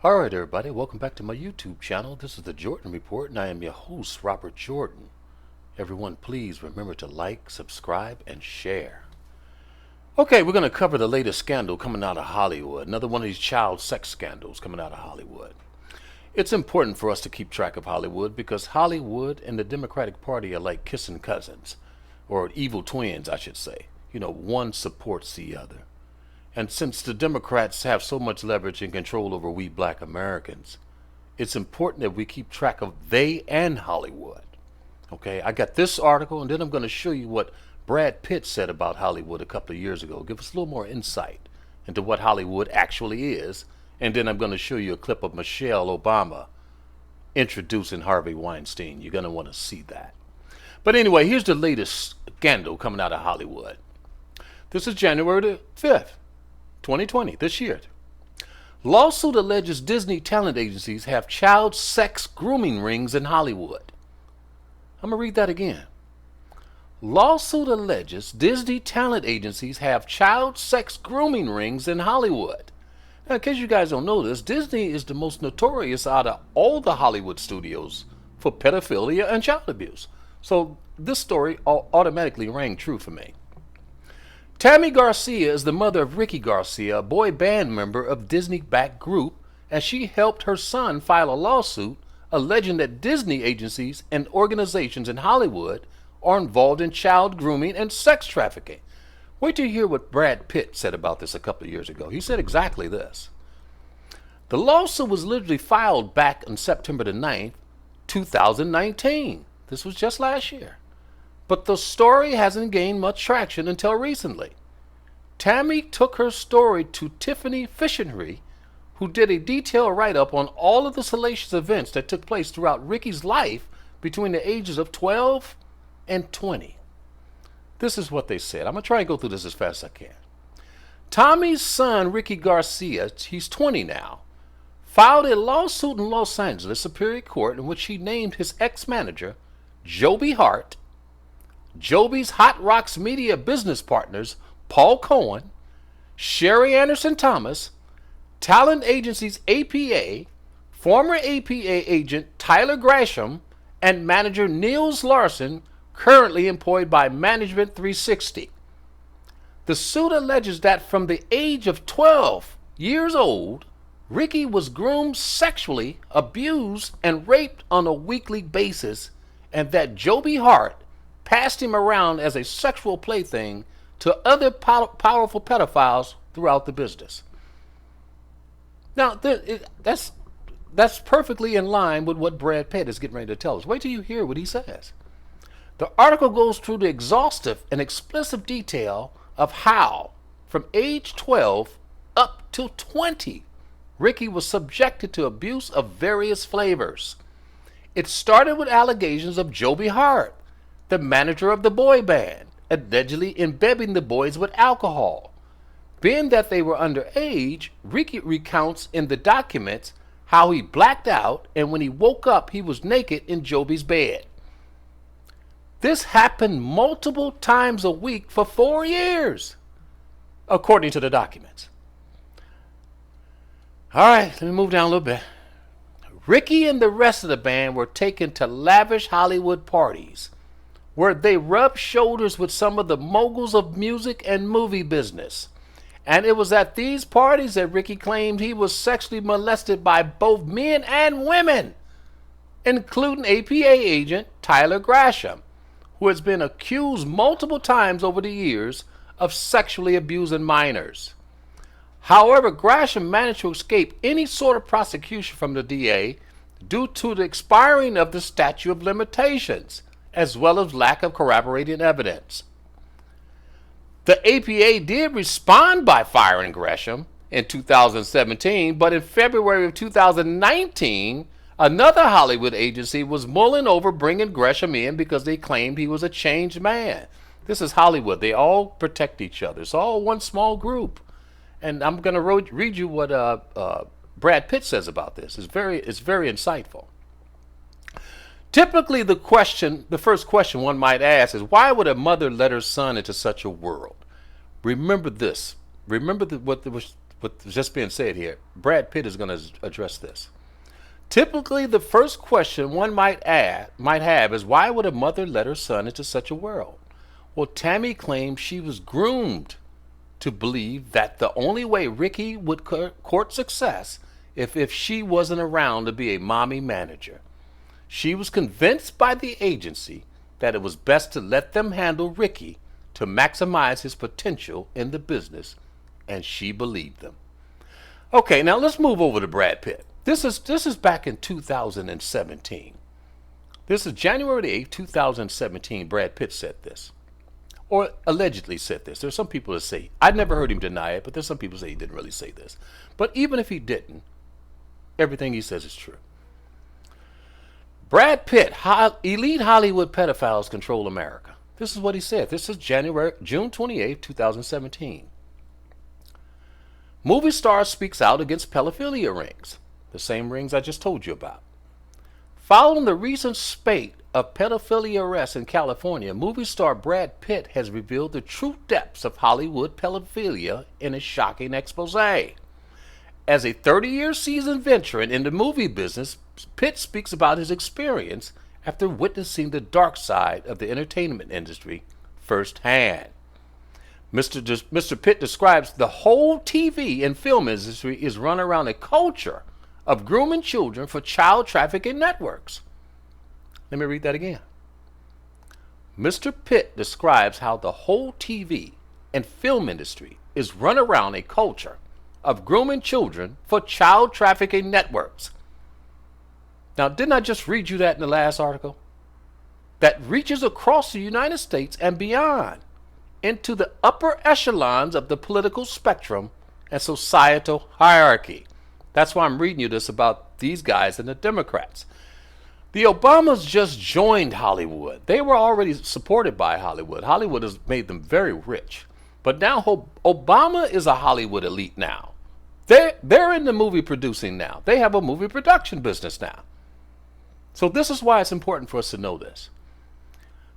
Alright everybody, welcome back to my YouTube channel. This is the Jordan Report and I am your host, Robert Jordan. Everyone please remember to like, subscribe, and share. Okay, we're going to cover the latest scandal coming out of Hollywood. Another one of these child sex scandals coming out of Hollywood. It's important for us to keep track of Hollywood because Hollywood and the Democratic Party are like kissing cousins. Or evil twins, I should say. You know, one supports the other. And since the Democrats have so much leverage and control over we black Americans, it's important that we keep track of they and Hollywood. Okay, I got this article and then I'm going to show you what Brad Pitt said about Hollywood a couple of years ago. Give us a little more insight into what Hollywood actually is. And then I'm going to show you a clip of Michelle Obama introducing Harvey Weinstein. You're going to want to see that. But anyway, here's the latest scandal coming out of Hollywood. This is January the 5th. 2020, this year. Lawsuit alleges Disney talent agencies have child sex grooming rings in Hollywood. I'm going to read that again. Lawsuit alleges Disney talent agencies have child sex grooming rings in Hollywood. Now, in case you guys don't know this, Disney is the most notorious out of all the Hollywood studios for pedophilia and child abuse. So this story automatically rang true for me. Tammy Garcia is the mother of Rick Garcia, a boy band member of Disney-backed group, and she helped her son file a lawsuit alleging that Disney agencies and organizations in Hollywood are involved in child grooming and sex trafficking. Wait till you hear what Brad Pitt said about this a couple of years ago. He said exactly this. The lawsuit was literally filed back on September the 9th, 2019. This was just last year. But the story hasn't gained much traction until recently. Tammy took her story to Tiffany Fishery, who did a detailed write-up on all of the salacious events that took place throughout Ricky's life between the ages of 12 and 20. This is what they said. I'm going to try and go through this as fast as I can. Tommy's son, Rick Garcia, he's 20 now, filed a lawsuit in Los Angeles Superior Court in which he named his ex-manager, Joby Hart, Joby's Hot Rocks Media business partners, Paul Cohen, Sherry Anderson Thomas, talent agency's APA, former APA agent Tyler Gresham, and manager Niels Larson, currently employed by Management 360. The suit alleges that from the age of 12 years old, Ricky was groomed sexually, abused, and raped on a weekly basis, and that Joby Hart passed him around as a sexual plaything to other powerful pedophiles throughout the business. Now, that's perfectly in line with what Brad Pitt is getting ready to tell us. Wait till you hear what he says. The article goes through the exhaustive and explicit detail of how, from age 12 up to 20, Ricky was subjected to abuse of various flavors. It started with allegations of Joby Hart, the manager of the boy band, allegedly imbibing the boys with alcohol. Being that they were underage, Ricky recounts in the documents how he blacked out and when he woke up he was naked in Joby's bed. This happened multiple times a week for 4 years, according to the documents. Alright, let me move down a little bit. Ricky and the rest of the band were taken to lavish Hollywood parties where they rubbed shoulders with some of the moguls of music and movie business. And it was at these parties that Ricky claimed he was sexually molested by both men and women, including APA agent Tyler Gresham, who has been accused multiple times over the years of sexually abusing minors. However, Gresham managed to escape any sort of prosecution from the DA due to the expiring of the statute of limitations, as well as lack of corroborating evidence. The APA did respond by firing Gresham in 2017, but in February of 2019, another Hollywood agency was mulling over bringing Gresham in because they claimed he was a changed man. This is Hollywood. They all protect each other. It's all one small group. And I'm going to read you what Brad Pitt says about this. It's very insightful. Typically, the first question one might ask is, why would a mother let her son into such a world? Remember this. Remember what what's just being said here, Brad Pitt is going to address this. Typically, the first question one might have is, why would a mother let her son into such a world? Well, Tammy claims she was groomed to believe that the only way Ricky would court success if she wasn't around to be a mommy manager. She was convinced by the agency that it was best to let them handle Ricky to maximize his potential in the business, and she believed them. Okay, now let's move over to Brad Pitt. This is back in 2017. This is January 8, 2017. Brad Pitt said this, or allegedly said this. There's some people that say, I've never heard him deny it, but there's some people say he didn't really say this. But even if he didn't, everything he says is true. Brad Pitt, elite Hollywood pedophiles control America. This is what he said. This is June 28, 2017. Movie star speaks out against pedophilia rings, the same rings I just told you about. Following the recent spate of pedophilia arrests in California, movie star Brad Pitt has revealed the true depths of Hollywood pedophilia in a shocking expose. As a 30-year seasoned veteran in the movie business, Pitt speaks about his experience after witnessing the dark side of the entertainment industry firsthand. Mr. Pitt describes the whole TV and film industry is run around a culture of grooming children for child trafficking networks. Let me read that again. Mr. Pitt describes how the whole TV and film industry is run around a culture of grooming children for child trafficking networks. Now, didn't I just read you that in the last article? That reaches across the United States and beyond into the upper echelons of the political spectrum and societal hierarchy. That's why I'm reading you this about these guys and the Democrats. The Obamas just joined Hollywood. They were already supported by Hollywood. Hollywood has made them very rich. But now Obama is a Hollywood elite now. They're in the movie producing now. They have a movie production business now. So this is why it's important for us to know this.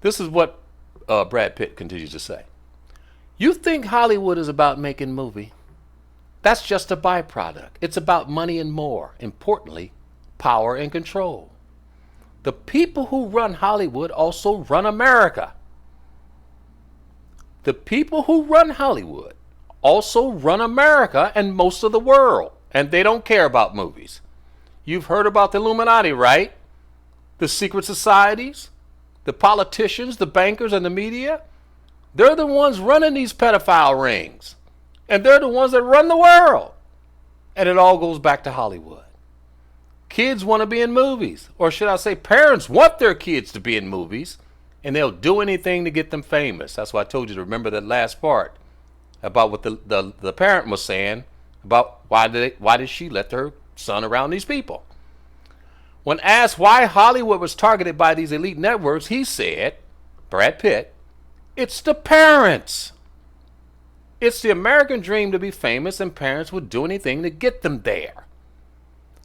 This is what Brad Pitt continues to say. You think Hollywood is about making movie? That's just a byproduct. It's about money and more. Importantly, power and control. The people who run Hollywood also run America. The people who run Hollywood also run America and most of the world. And they don't care about movies. You've heard about the Illuminati, right? The secret societies, the politicians, the bankers, and the media. They're the ones running these pedophile rings. And they're the ones that run the world. And it all goes back to Hollywood. Kids want to be in movies. Or should I say parents want their kids to be in movies. And they'll do anything to get them famous. That's why I told you to remember that last part about what the parent was saying about why did she let her son around these people. When asked why Hollywood was targeted by these elite networks, he said, Brad Pitt, it's the parents. It's the American dream to be famous, and parents would do anything to get them there.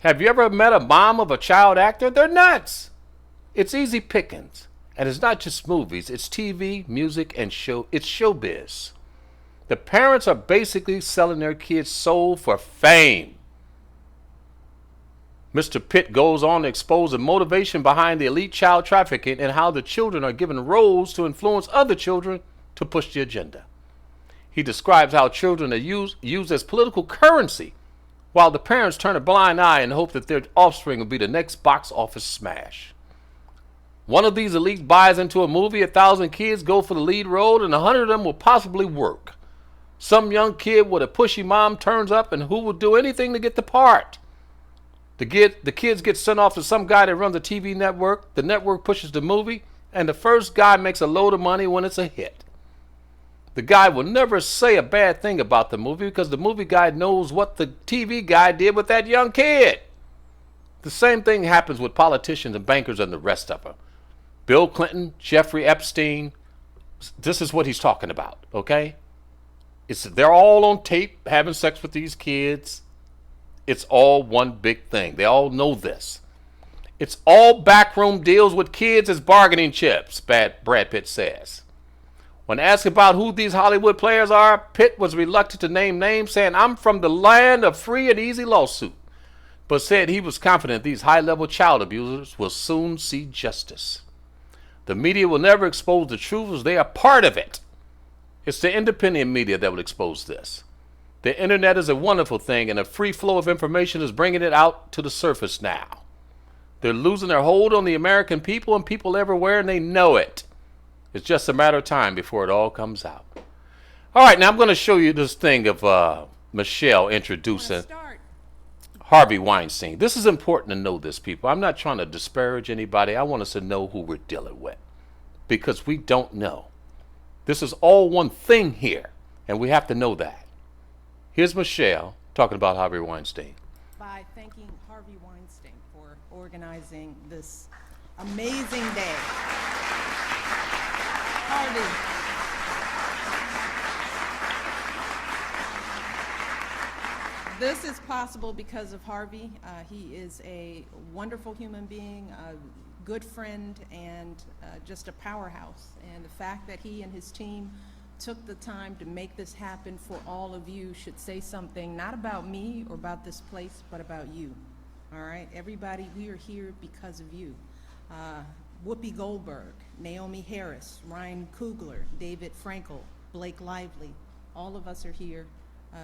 Have you ever met a mom of a child actor? They're nuts. It's easy pickings. And it's not just movies. It's TV, music, and it's showbiz. The parents are basically selling their kids' soul for fame. Mr. Pitt goes on to expose the motivation behind the elite child trafficking and how the children are given roles to influence other children to push the agenda. He describes how children are used as political currency, while the parents turn a blind eye and hope that their offspring will be the next box office smash. One of these elites buys into a movie, 1,000 kids go for the lead role, and 100 of them will possibly work. Some young kid with a pushy mom turns up and who will do anything to get the part. The kids get sent off to some guy that runs a TV network. The network pushes the movie, and the first guy makes a load of money when it's a hit. The guy will never say a bad thing about the movie because the movie guy knows what the TV guy did with that young kid. The same thing happens with politicians and bankers and the rest of them. Bill Clinton, Jeffrey Epstein, this is what he's talking about, okay? They're all on tape having sex with these kids. It's all one big thing. They all know this. It's all backroom deals with kids as bargaining chips, Brad Pitt says. When asked about who these Hollywood players are, Pitt was reluctant to name names, saying, "I'm from the land of free and easy lawsuit," but said he was confident these high-level child abusers will soon see justice. The media will never expose the truth as they are part of it. It's the independent media that will expose this. The internet is a wonderful thing, and a free flow of information is bringing it out to the surface now. They're losing their hold on the American people and people everywhere, and they know it. It's just a matter of time before it all comes out. All right, now I'm going to show you this thing of Michelle introducing Harvey Weinstein. This is important to know this, people. I'm not trying to disparage anybody. I want us to know who we're dealing with, because we don't know. This is all one thing here, and we have to know that. Here's Michelle talking about Harvey Weinstein. By thanking Harvey Weinstein for organizing this amazing day. Harvey. This is possible because of Harvey. He is a wonderful human being, a good friend, and just a powerhouse. And the fact that he and his team took the time to make this happen for all of you should say something, not about me or about this place, but about you. All right, everybody, we are here because of you. Whoopi Goldberg, Naomi Harris, Ryan Coogler, David Frankel, Blake Lively, all of us are here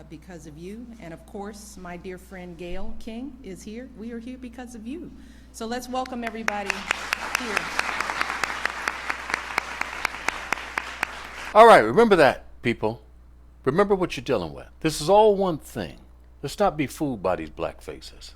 because of you. And of course, my dear friend Gail King is here. We are here because of you. So let's welcome everybody here. All right, remember that, people. Remember what you're dealing with. This is all one thing. Let's not be fooled by these black faces.